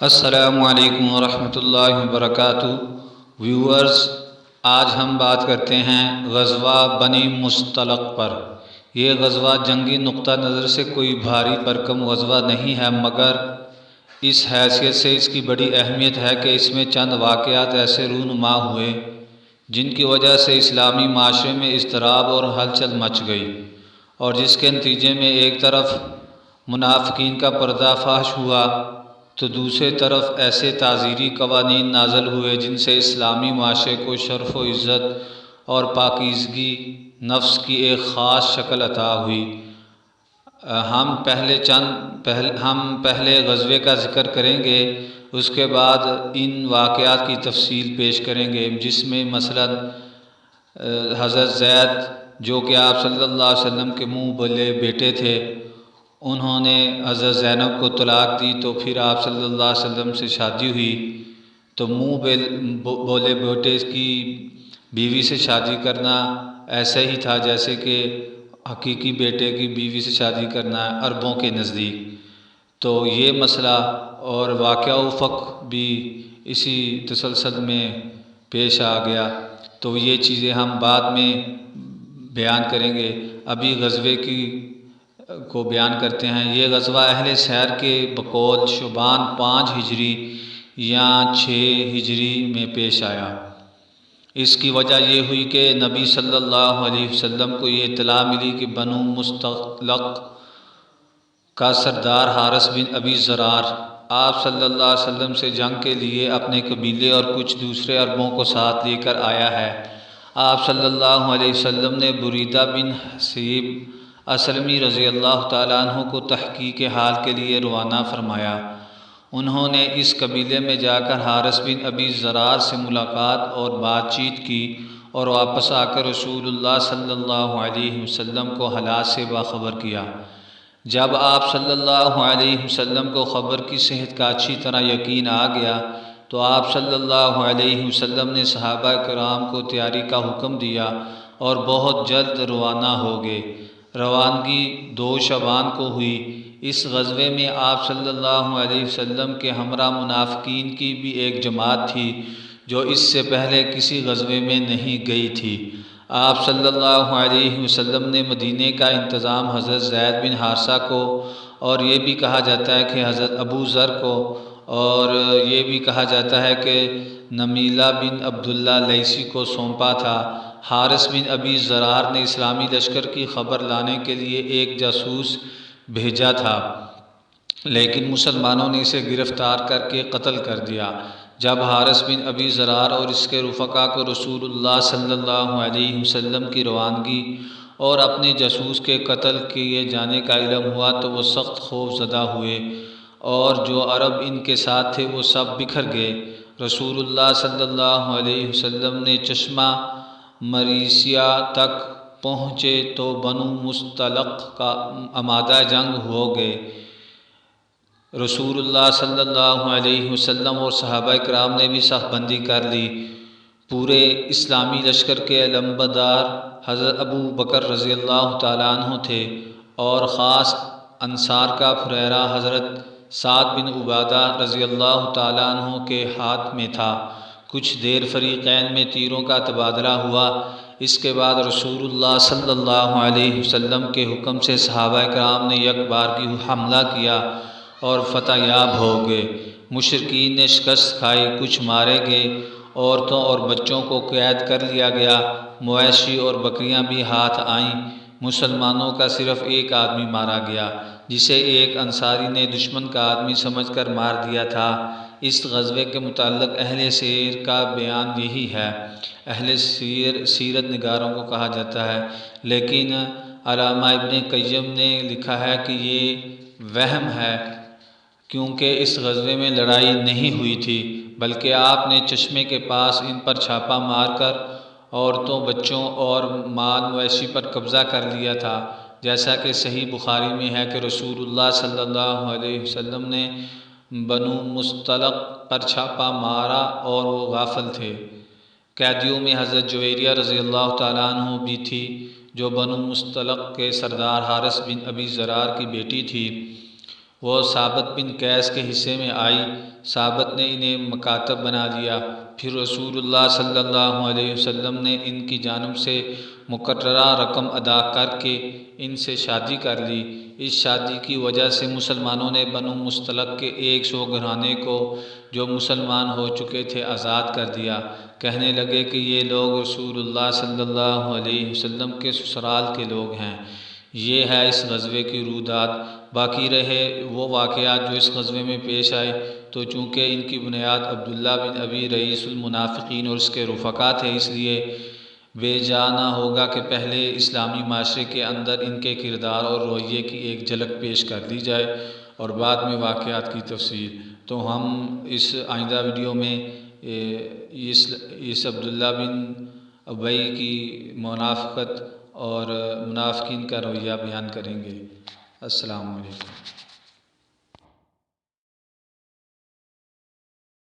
السلام علیکم ورحمۃ اللہ وبرکاتہ۔ ویورز، آج ہم بات کرتے ہیں غزوہ بنی مصطلق پر۔ یہ غزوہ جنگی نقطہ نظر سے کوئی بھاری بھرکم غزوہ نہیں ہے، مگر اس حیثیت سے اس کی بڑی اہمیت ہے کہ اس میں چند واقعات ایسے رونما ہوئے جن کی وجہ سے اسلامی معاشرے میں اضطراب اور ہلچل مچ گئی، اور جس کے نتیجے میں ایک طرف منافقین کا پردہ فاش ہوا تو دوسری طرف ایسے تعزیری قوانین نازل ہوئے جن سے اسلامی معاشرے کو شرف و عزت اور پاکیزگی نفس کی ایک خاص شکل عطا ہوئی۔ ہم پہلے غزوے کا ذکر کریں گے، اس کے بعد ان واقعات کی تفصیل پیش کریں گے، جس میں مثلا حضرت زید جو کہ آپ صلی اللہ علیہ وسلم کے منہ بولے بیٹے تھے، انہوں نے حضرت زینب کو طلاق دی، تو پھر آپ صلی اللہ علیہ وسلم سے شادی ہوئی۔ تو منہ بولے بیٹے کی بیوی سے شادی کرنا ایسا ہی تھا جیسے کہ حقیقی بیٹے کی بیوی سے شادی کرنا ہے عربوں کے نزدیک۔ تو یہ مسئلہ اور واقعہ افق بھی اسی تسلسل میں پیش آ گیا، تو یہ چیزیں ہم بعد میں بیان کریں گے۔ ابھی غزوے کو بیان کرتے ہیں۔ یہ غزوہ اہل سیر کے بقول شعبان 5 ہجری یا 6 ہجری میں پیش آیا۔ اس کی وجہ یہ ہوئی کہ نبی صلی اللہ علیہ وسلم کو یہ اطلاع ملی کہ بنو مصطلق کا سردار حارث بن ابی ضرار آپ صلی اللہ علیہ وسلم سے جنگ کے لیے اپنے قبیلے اور کچھ دوسرے عربوں کو ساتھ لے کر آیا ہے۔ آپ صلی اللہ علیہ وسلم نے بریدہ بن حصیب اسلمی رضی اللہ تعالیٰ عنہ کو تحقیق حال کے لیے روانہ فرمایا۔ انہوں نے اس قبیلے میں جا کر حارث بن ابی ضرار سے ملاقات اور بات چیت کی اور واپس آ کر رسول اللہ صلی اللہ علیہ وسلم کو حالات سے باخبر کیا۔ جب آپ صلی اللہ علیہ وسلم کو خبر کی صحت کا اچھی طرح یقین آ گیا تو آپ صلی اللہ علیہ وسلم نے صحابہ کرام کو تیاری کا حکم دیا اور بہت جلد روانہ ہو گئے۔ روانگی 2 شعبان کو ہوئی۔ اس غزوے میں آپ صلی اللہ علیہ وسلم کے ہمراہ منافقین کی بھی ایک جماعت تھی جو اس سے پہلے کسی غزوے میں نہیں گئی تھی۔ آپ صلی اللہ علیہ وسلم نے مدینے کا انتظام حضرت زید بن حارثہ کو، اور یہ بھی کہا جاتا ہے کہ حضرت ابو ذر کو، اور یہ بھی کہا جاتا ہے کہ نمیلہ بن عبداللہ لیثی کو سونپا تھا۔ حارث بن ابی ضرار نے اسلامی لشکر کی خبر لانے کے لیے ایک جاسوس بھیجا تھا، لیکن مسلمانوں نے اسے گرفتار کر کے قتل کر دیا۔ جب حارث بن ابی ضرار اور اس کے رفقا کو رسول اللہ صلی اللہ علیہ وسلم کی روانگی اور اپنے جاسوس کے قتل کیے جانے کا علم ہوا تو وہ سخت خوف زدہ ہوئے، اور جو عرب ان کے ساتھ تھے وہ سب بکھر گئے۔ رسول اللہ صلی اللہ علیہ وسلم نے چشمہ مریسیہ تک پہنچے تو بنو مصطلق کا آمادہ جنگ ہو گئے۔ رسول اللہ صلی اللہ علیہ وسلم اور صحابہ کرام نے بھی سخت بندی کر لی۔ پورے اسلامی لشکر کے علمبردار حضرت ابو بکر رضی اللہ تعالیٰ عنہ تھے، اور خاص انصار کا پھریرا حضرت سعد بن عبادہ رضی اللہ تعالیٰ عنہ کے ہاتھ میں تھا۔ کچھ دیر فریقین میں تیروں کا تبادلہ ہوا۔ اس کے بعد رسول اللہ صلی اللہ علیہ وسلم کے حکم سے صحابہ کرام نے یک بار کی حملہ کیا اور فتح یاب ہو گئے۔ مشرکین نے شکست کھائی، کچھ مارے گئے، عورتوں اور بچوں کو قید کر لیا گیا، مویشی اور بکریاں بھی ہاتھ آئیں۔ مسلمانوں کا صرف ایک آدمی مارا گیا، جسے ایک انصاری نے دشمن کا آدمی سمجھ کر مار دیا تھا۔ اس غزوے کے متعلق اہل سیر کا بیان یہی ہے۔ اہل سیرت نگاروں کو کہا جاتا ہے، لیکن علامہ ابن قیم نے لکھا ہے کہ یہ وہم ہے، کیونکہ اس غزوے میں لڑائی نہیں ہوئی تھی، بلکہ آپ نے چشمے کے پاس ان پر چھاپا مار کر عورتوں، بچوں اور مال مویشی پر قبضہ کر لیا تھا، جیسا کہ صحیح بخاری میں ہے کہ رسول اللہ صلی اللہ علیہ وسلم نے بنو مصطلق پر چھاپا مارا اور وہ غافل تھے۔ قیدیوں میں حضرت جویریہ رضی اللہ تعالیٰ عنہ بھی تھی، جو بنو مصطلق کے سردار حارث بن ابی ضرار کی بیٹی تھی۔ وہ ثابت بن قیس کے حصے میں آئی۔ ثابت نے انہیں مکاتب بنا دیا۔ پھر رسول اللہ صلی اللہ علیہ وسلم نے ان کی جانب سے مقررہ رقم ادا کر کے ان سے شادی کر لی۔ اس شادی کی وجہ سے مسلمانوں نے بنو مستلق کے 100 گھرانے کو جو مسلمان ہو چکے تھے آزاد کر دیا۔ کہنے لگے کہ یہ لوگ رسول اللہ صلی اللہ علیہ وسلم کے سسرال کے لوگ ہیں۔ یہ ہے اس غزوے کی رویداد۔ باقی رہے وہ واقعات جو اس غزوے میں پیش آئے، تو چونکہ ان کی بنیاد عبداللہ بن ابی رئیس المنافقین اور اس کے رفقا تھے، اس لیے بے جا نہ ہوگا کہ پہلے اسلامی معاشرے کے اندر ان کے کردار اور رویے کی ایک جھلک پیش کر دی جائے اور بعد میں واقعات کی تفصیل۔ تو ہم اس آئندہ ویڈیو میں اس عبداللہ بن ابی کی منافقت اور منافقین کا رویہ بیان کریں گے۔ السلام علیکم۔